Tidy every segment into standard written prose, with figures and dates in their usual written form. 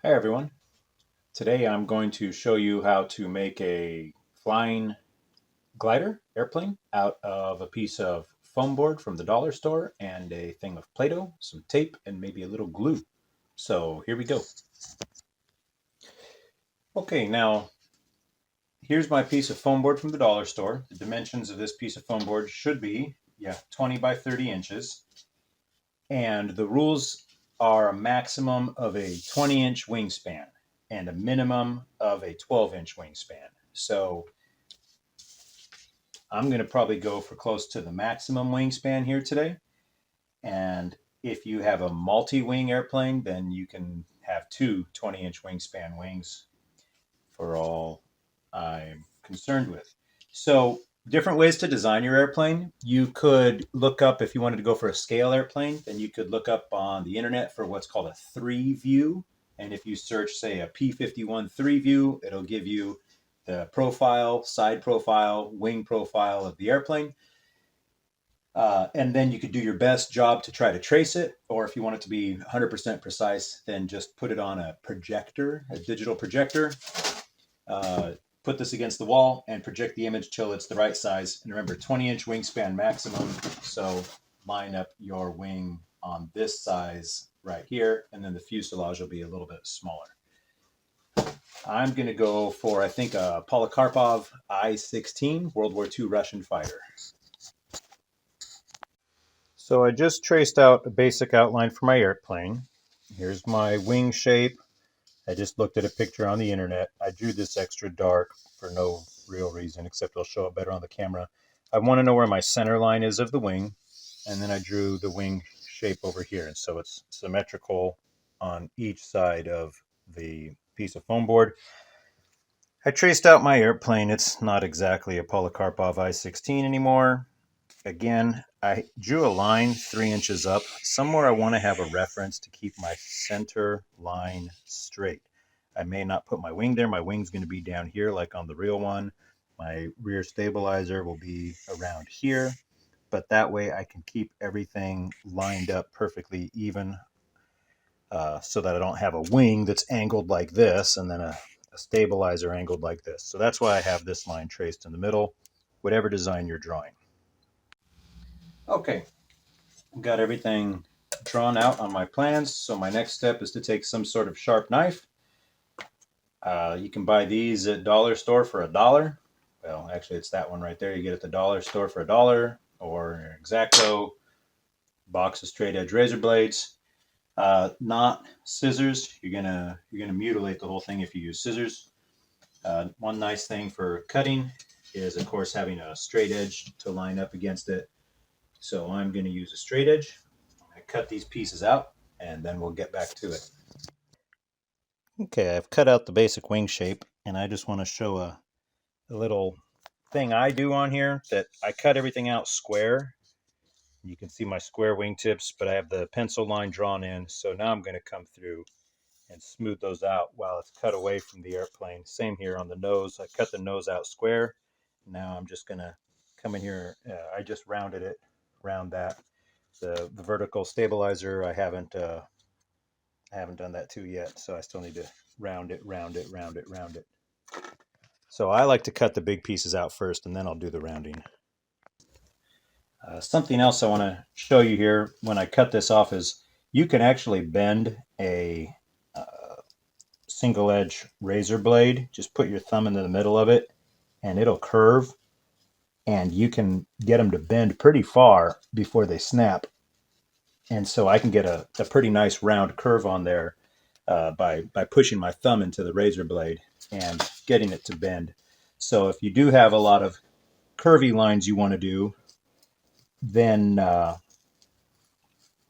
Hi everyone. Today I'm going to show you how to make a flying glider airplane out of a piece of foam board from the dollar store and a thing of Play-Doh, some tape, and maybe a little glue. So here we go. Okay, now here's my piece of foam board from the dollar store. The dimensions of this piece of foam board should be, 20 by 30 inches. And the rules are a maximum of a 20-inch wingspan and a minimum of a 12-inch wingspan. So I'm going to probably go for close to the maximum wingspan here today. And if you have a multi-wing airplane, then you can have two 20-inch wingspan wings for all I'm concerned with. So different ways to design your airplane. You could look up, if you wanted to go for a scale airplane, then you could look up on the internet for what's called a three view. And if you search, say, a P-51 three view, it'll give you the profile, side profile, wing profile of the airplane. And then you could do your best job to try to trace it. Or if you want it to be 100% precise, then just put it on a projector, a digital projector. Put this against the wall and project the image till it's the right size. And remember, 20-inch wingspan maximum. So line up your wing on this size right here, and then the fuselage will be a little bit smaller. I'm going to go for, I think, a Polikarpov I-16 World War II Russian fighter. So I just traced out a basic outline for my airplane. Here's my wing shape. I just looked at a picture on the internet. I drew this extra dark for no real reason, except it'll show up better on the camera. I want to know where my center line is of the wing, and then I drew the wing shape over here. And so it's symmetrical on each side of the piece of foam board. I traced out my airplane. It's not exactly a Polikarpov I-16 anymore. Again, I drew a line 3 inches up. Somewhere I want to have a reference to keep my center line straight. I may not put my wing there. My wing's going to be down here like on the real one. My rear stabilizer will be around here. But that way I can keep everything lined up perfectly even so that I don't have a wing that's angled like this and then a stabilizer angled like this. So that's why I have this line traced in the middle, whatever design you're drawing. Okay, got everything drawn out on my plans. So my next step is to take some sort of sharp knife. You can buy these at dollar store for $1. Well, actually, it's that one right there. You get it at the dollar store for $1, or X-Acto box of straight edge razor blades. Not scissors. You're gonna mutilate the whole thing if you use scissors. One nice thing for cutting is, of course, having a straight edge to line up against it. So I'm going to use a straight edge. I'm going to cut these pieces out, and then we'll get back to it. Okay, I've cut out the basic wing shape, and I just want to show a little thing I do on here, that I cut everything out square. You can see my square wingtips, but I have the pencil line drawn in. So now I'm going to come through and smooth those out while it's cut away from the airplane. Same here on the nose. I cut the nose out square. Now I'm just going to come in here. I just rounded it around that. The vertical stabilizer, I haven't done that too yet, so I still need to round it. So I like to cut the big pieces out first, and then I'll do the rounding. Something else I want to show you here when I cut this off is you can actually bend a single edge razor blade. Just put your thumb into the middle of it, and it'll curve, and you can get them to bend pretty far before they snap. And so I can get a pretty nice round curve on there by pushing my thumb into the razor blade and getting it to bend. So if you do have a lot of curvy lines you want to do, then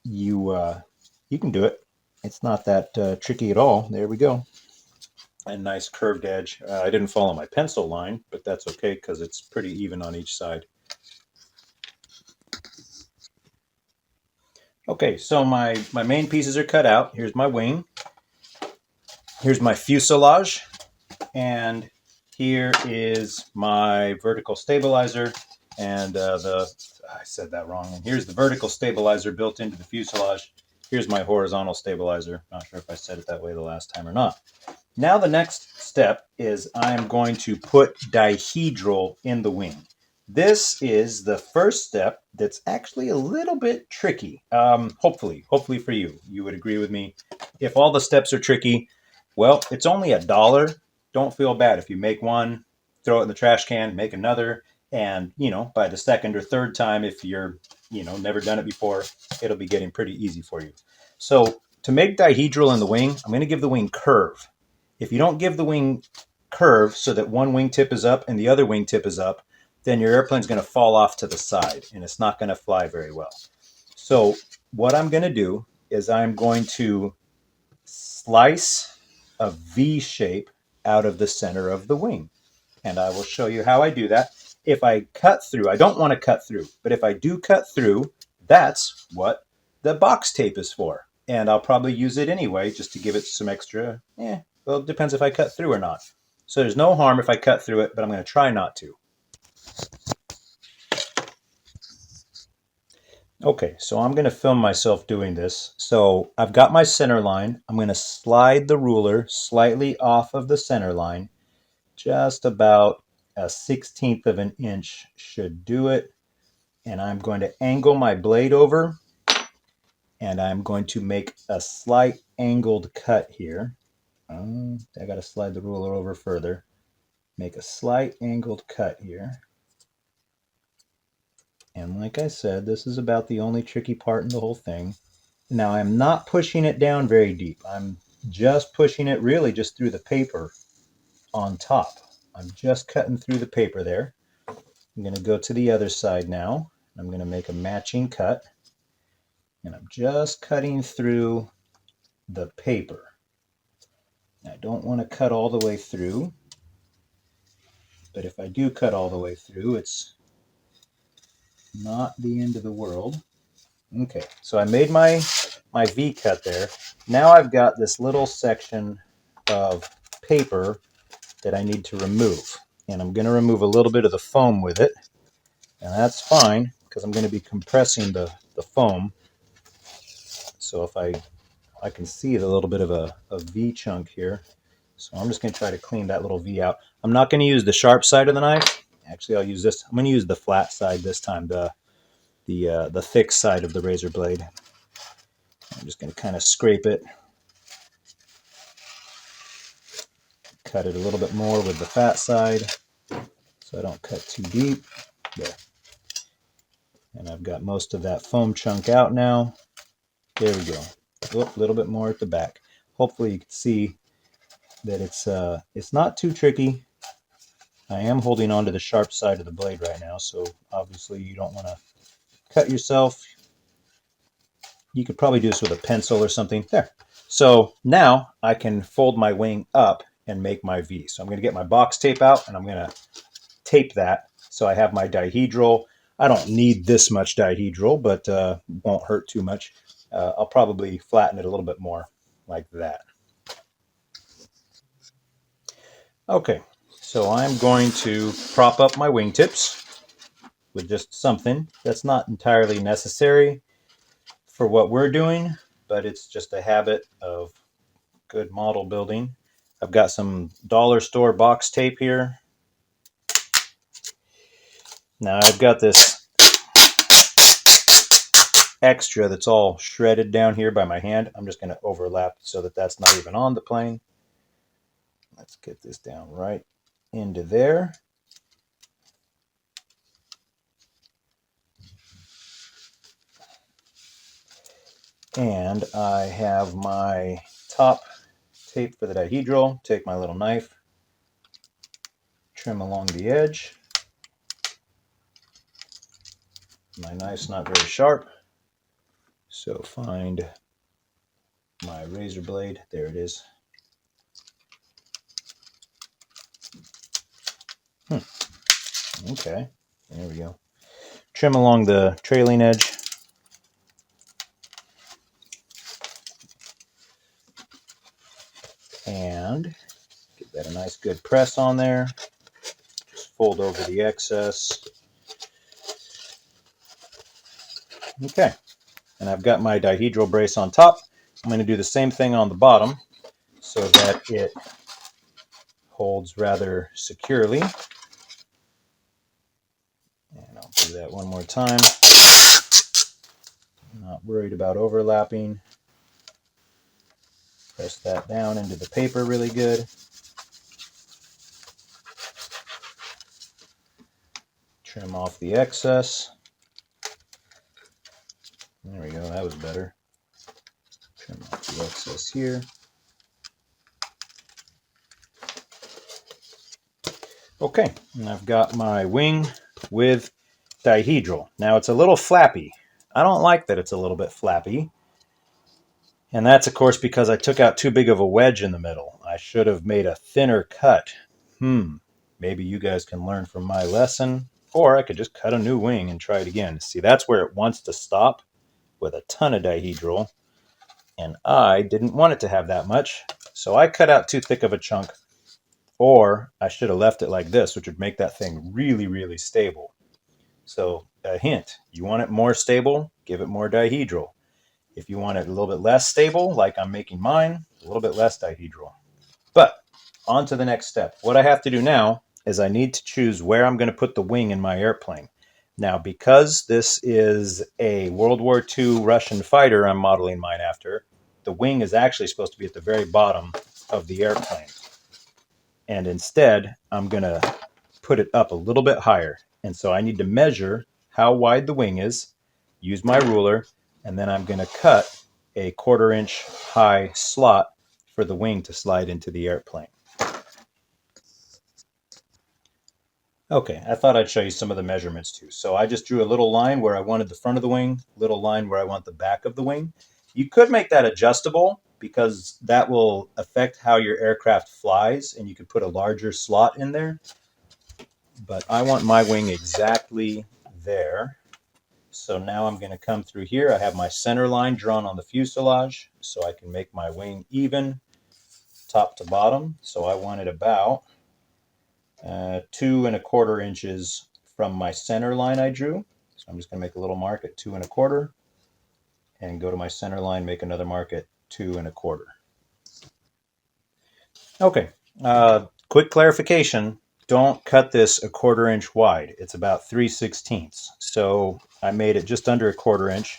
you can do it. It's not that tricky at all. There we go. A nice curved edge. I didn't follow my pencil line, but that's okay because it's pretty even on each side. Okay, so my main pieces are cut out. Here's my wing. Here's my fuselage. And here is my vertical stabilizer. And I said that wrong. And here's the vertical stabilizer built into the fuselage. Here's my horizontal stabilizer. Not sure if I said it that way the last time or not. Now the next step is I'm going to put dihedral in the wing. This is the first step that's actually a little bit tricky. Hopefully for you, you would agree with me. If all the steps are tricky, well, it's only $1. Don't feel bad if you make one, throw it in the trash can, make another, and by the second or third time, if you're never done it before, it'll be getting pretty easy for you. So to make dihedral in the wing, I'm going to give the wing curve. If you don't give the wing curve so that one wingtip is up and the other wingtip is up, then your airplane's going to fall off to the side and it's not going to fly very well. So what I'm going to do is I'm going to slice a V shape out of the center of the wing. And I will show you how I do that. If I cut through, I don't want to cut through, but if I do cut through, that's what the box tape is for. And I'll probably use it anyway, just to give it some extra, well, it depends if I cut through or not. So there's no harm if I cut through it, but I'm going to try not to. Okay, so I'm going to film myself doing this. So I've got my center line. I'm going to slide the ruler slightly off of the center line. Just about a 1/16 of an inch should do it. And I'm going to angle my blade over. And I'm going to make a slight angled cut here. I got to slide the ruler over further. Make a slight angled cut here. And like I said, this is about the only tricky part in the whole thing. Now I'm not pushing it down very deep. I'm just pushing it really just through the paper on top. I'm just cutting through the paper there. I'm going to go to the other side now. I'm going to make a matching cut. And I'm just cutting through the paper. I don't want to cut all the way through. But if I do cut all the way through, it's not the end of the world. Okay, so I made my V cut there. Now I've got this little section of paper that I need to remove. And I'm going to remove a little bit of the foam with it. And that's fine, because I'm going to be compressing the foam. So if I can see the little bit of a V chunk here. So I'm just going to try to clean that little V out. I'm not going to use the sharp side of the knife. Actually, I'll use this. I'm going to use the flat side this time, the thick side of the razor blade. I'm just going to kind of scrape it. Cut it a little bit more with the fat side so I don't cut too deep. There. And I've got most of that foam chunk out now. There we go. A little bit more at the back. Hopefully you can see that it's not too tricky. I am holding on to the sharp side of the blade right now, so obviously you don't want to cut yourself. You could probably do this with a pencil or something. There. So now I can fold my wing up and make my V. So I'm going to get my box tape out and I'm going to tape that so I have my dihedral. I don't need this much dihedral, but won't hurt too much. I'll probably flatten it a little bit more like that. Okay, so I'm going to prop up my wingtips with just something that's not entirely necessary for what we're doing, but it's just a habit of good model building. I've got some dollar store box tape here. Now I've got this extra that's all shredded down here by my hand. I'm just going to overlap so that that's not even on the plane. Let's get this down right into there. And I have my top tape for the dihedral. Take my little knife, trim along the edge. My knife's not very sharp, so find my razor blade. There it is. Okay, there we go. Trim along the trailing edge. And give that a nice good press on there. Just fold over the excess. Okay, and I've got my dihedral brace on top. I'm going to do the same thing on the bottom so that it holds rather securely. And I'll do that one more time. Not worried about overlapping. Press that down into the paper really good. Trim off the excess. There we go, that was better. Trim off the excess here. Okay, and I've got my wing with dihedral. Now it's a little flappy. I don't like that it's a little bit flappy. And that's, of course, because I took out too big of a wedge in the middle. I should have made a thinner cut. Maybe you guys can learn from my lesson. Or I could just cut a new wing and try it again. See, that's where it wants to stop with a ton of dihedral. And I didn't want it to have that much. So I cut out too thick of a chunk. Or I should have left it like this, which would make that thing really, really stable. So a hint, you want it more stable, give it more dihedral. If you want it a little bit less stable, like I'm making mine, a little bit less dihedral. But on to the next step. What I have to do now is I need to choose where I'm going to put the wing in my airplane. Now, because this is a World War II Russian fighter I'm modeling mine after, the wing is actually supposed to be at the very bottom of the airplane. And instead, I'm going to put it up a little bit higher. And so I need to measure how wide the wing is, use my ruler, and then I'm going to cut a 1/4 inch high slot for the wing to slide into the airplane. Okay, I thought I'd show you some of the measurements too. So I just drew a little line where I wanted the front of the wing, little line where I want the back of the wing. You could make that adjustable because that will affect how your aircraft flies, and you could put a larger slot in there. But I want my wing exactly there. So now I'm going to come through here. I have my center line drawn on the fuselage so I can make my wing even top to bottom. So I want it about 2 1/4 inches from my center line I drew. So I'm just going to make a little mark at 2 1/4 and go to my center line, make another mark at 2 1/4. Okay, quick clarification. Don't cut this a 1/4 inch wide. It's about 3/16. So I made it just under a 1/4 inch.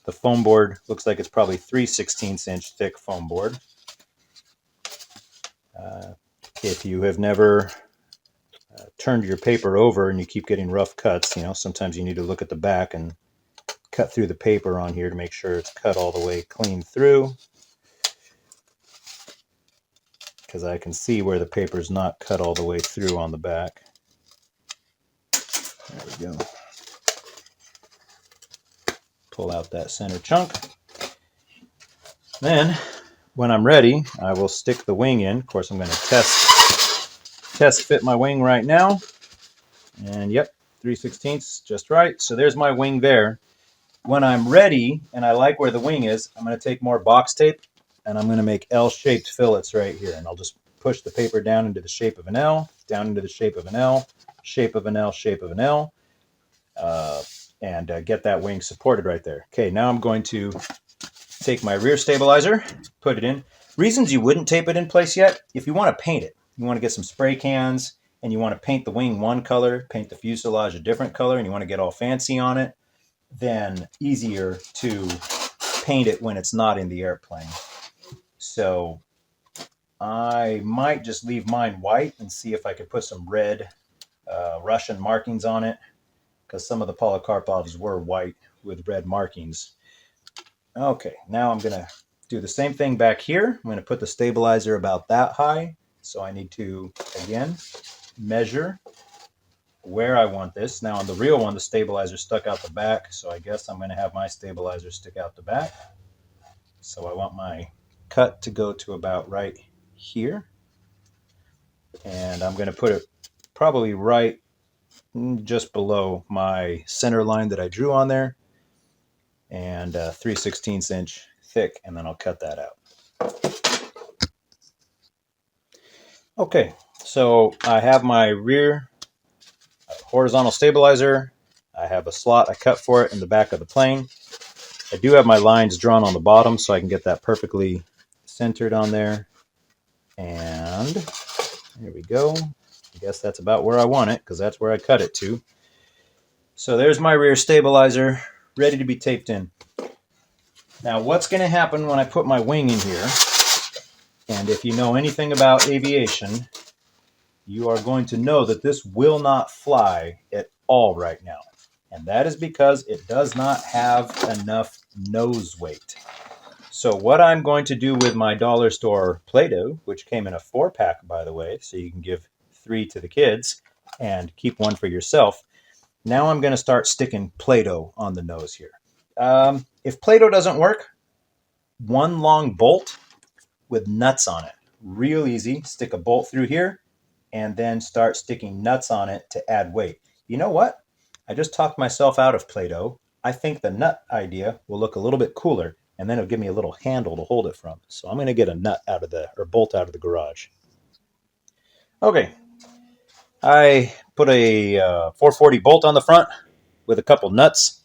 The foam board looks like it's probably 3/16 inch thick foam board. If you have never turned your paper over and you keep getting rough cuts, sometimes you need to look at the back and cut through the paper on here to make sure it's cut all the way clean through. Because I can see where the paper is not cut all the way through on the back. There we go. Pull out that center chunk. Then, when I'm ready, I will stick the wing in. Of course, I'm going to test fit my wing right now. And yep, 3/16, just right. So there's my wing there. When I'm ready, and I like where the wing is, I'm going to take more box tape, and I'm going to make L-shaped fillets right here. And I'll just push the paper down into the shape of an L, down into the shape of an L, shape of an L, shape of an L, and get that wing supported right there. Okay, now I'm going to take my rear stabilizer, put it in. Reasons you wouldn't tape it in place yet, if you want to paint it, you want to get some spray cans, and you want to paint the wing one color, paint the fuselage a different color, and you want to get all fancy on it, then easier to paint it when it's not in the airplane. So I might just leave mine white and see if I could put some red Russian markings on it, because some of the Polikarpovs were white with red markings. Okay, now I'm going to do the same thing back here. I'm going to put the stabilizer about that high. So I need to, again, measure where I want this. Now on the real one, the stabilizer stuck out the back. So I guess I'm going to have my stabilizer stick out the back. So I want my cut to go to about right here. And I'm going to put it probably right just below my center line that I drew on there. And 3/16 inch thick, and then I'll cut that out. Okay, so I have my rear horizontal stabilizer. I have a slot I cut for it in the back of the plane. I do have my lines drawn on the bottom so I can get that perfectly centered on there. And there we go. I guess that's about where I want it because that's where I cut it to. So there's my rear stabilizer ready to be taped in. Now what's going to happen when I put my wing in here, and if you know anything about aviation, you are going to know that this will not fly at all right now. And that is because it does not have enough nose weight. So what I'm going to do with my dollar store Play-Doh, which came in a 4-pack, by the way, so you can give 3 to the kids and keep 1 for yourself. Now I'm going to start sticking Play-Doh on the nose here. If Play-Doh doesn't work, 1 long bolt with nuts on it. Real easy. Stick a bolt through here and then start sticking nuts on it to add weight. You know what? I just talked myself out of Play-Doh. I think the nut idea will look a little bit cooler, and then it'll give me a little handle to hold it from. So I'm going to get a nut out of bolt out of the garage. Okay. I put a 440 bolt on the front with a couple nuts.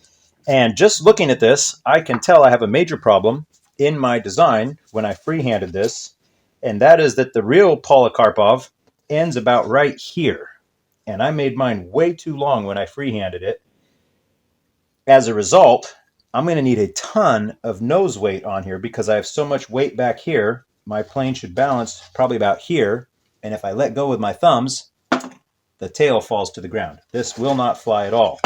And just looking at this, I can tell I have a major problem in my design when I freehanded this. And that is that the real Polikarpov ends about right here. And I made mine way too long when I freehanded it. As a result, I'm going to need a ton of nose weight on here because I have so much weight back here. My plane should balance probably about here. And if I let go with my thumbs, the tail falls to the ground. This will not fly at all.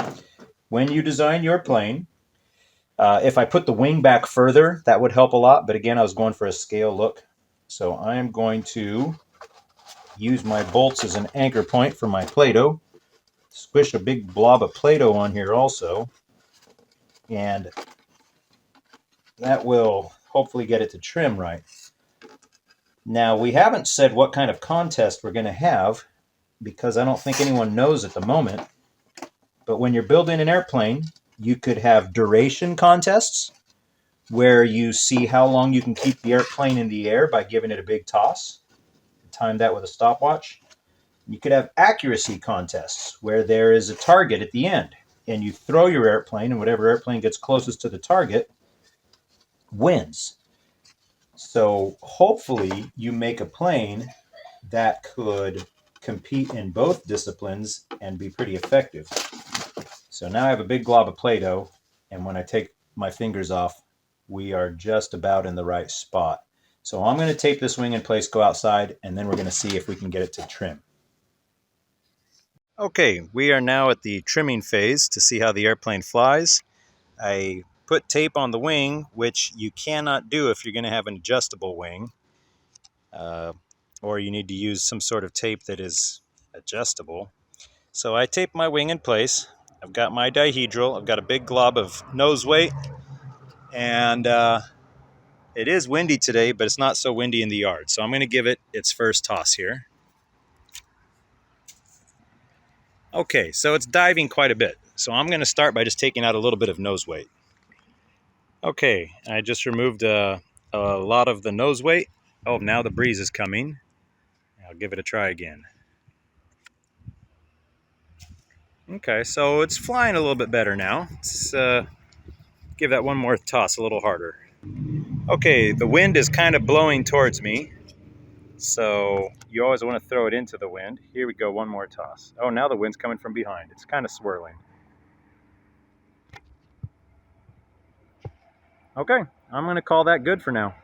When you design your plane, if I put the wing back further, that would help a lot. But again, I was going for a scale look. So I am going to use my bolts as an anchor point for my Play-Doh. Squish a big blob of Play-Doh on here also. And that will hopefully get it to trim right. Now, we haven't said what kind of contest we're going to have because I don't think anyone knows at the moment. But when you're building an airplane, you could have duration contests where you see how long you can keep the airplane in the air by giving it a big toss. Time that with a stopwatch. You could have accuracy contests where there is a target at the end and you throw your airplane and whatever airplane gets closest to the target wins. So hopefully you make a plane that could compete in both disciplines and be pretty effective. So now I have a big glob of Play-Doh, and when I take my fingers off, we are just about in the right spot. So I'm going to tape this wing in place, go outside, and then we're going to see if we can get it to trim. Okay, we are now at the trimming phase to see how the airplane flies. I put tape on the wing, which you cannot do if you're going to have an adjustable wing, or you need to use some sort of tape that is adjustable. So I tape my wing in place. I've got my dihedral. I've got a big glob of nose weight, and it is windy today, but it's not so windy in the yard. So I'm going to give it its first toss here. Okay, so it's diving quite a bit. So I'm going to start by just taking out a little bit of nose weight. Okay, I just removed a lot of the nose weight. Oh, now the breeze is coming. I'll give it a try again. Okay, so it's flying a little bit better now. Let's give that one more toss a little harder. Okay, the wind is kind of blowing towards me. So you always want to throw it into the wind. Here we go, one more toss. Oh, now the wind's coming from behind. It's kind of swirling. Okay, I'm going to call that good for now.